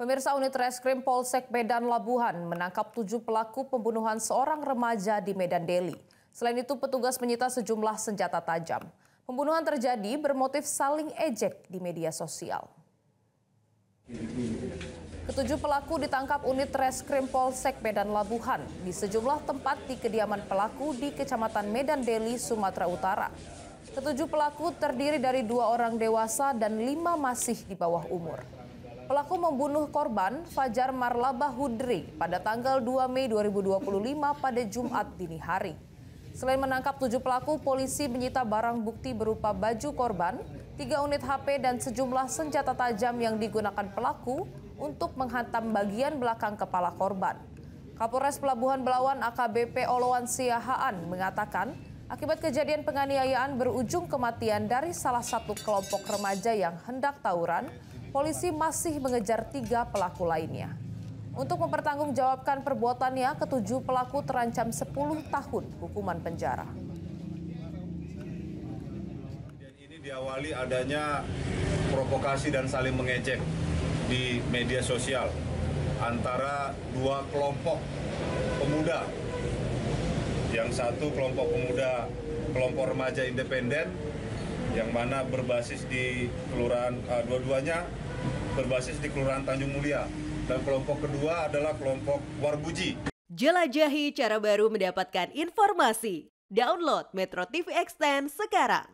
Pemirsa, unit Reskrim Polsek Medan Labuhan menangkap 7 pelaku pembunuhan seorang remaja di Medan Deli. Selain itu, petugas menyita sejumlah senjata tajam. Pembunuhan terjadi bermotif saling ejek di media sosial. Ketujuh pelaku ditangkap unit Reskrim Polsek Medan Labuhan di sejumlah tempat di kediaman pelaku di Kecamatan Medan Deli, Sumatera Utara. Ketujuh pelaku terdiri dari 2 orang dewasa dan 5 masih di bawah umur. Pelaku membunuh korban Fajar Marlaba Hudri pada tanggal 2 Mei 2025 pada Jumat dini hari. Selain menangkap 7 pelaku, polisi menyita barang bukti berupa baju korban, 3 unit HP dan sejumlah senjata tajam yang digunakan pelaku untuk menghantam bagian belakang kepala korban. Kapolres Pelabuhan Belawan AKBP Olowan Siahaan mengatakan, akibat kejadian penganiayaan berujung kematian dari salah satu kelompok remaja yang hendak tawuran, polisi masih mengejar 3 pelaku lainnya. Untuk mempertanggungjawabkan perbuatannya, ketujuh pelaku terancam 10 tahun hukuman penjara. Ini diawali adanya provokasi dan saling mengejek di media sosial antara 2 kelompok pemuda. Yang satu kelompok pemuda, kelompok remaja independen, yang mana berbasis di kelurahan, dua-duanya berbasis di Kelurahan Tanjung Mulia. Dan kelompok kedua adalah kelompok Warbuji. Jelajahi cara baru mendapatkan informasi. Download Metro TV Extend sekarang.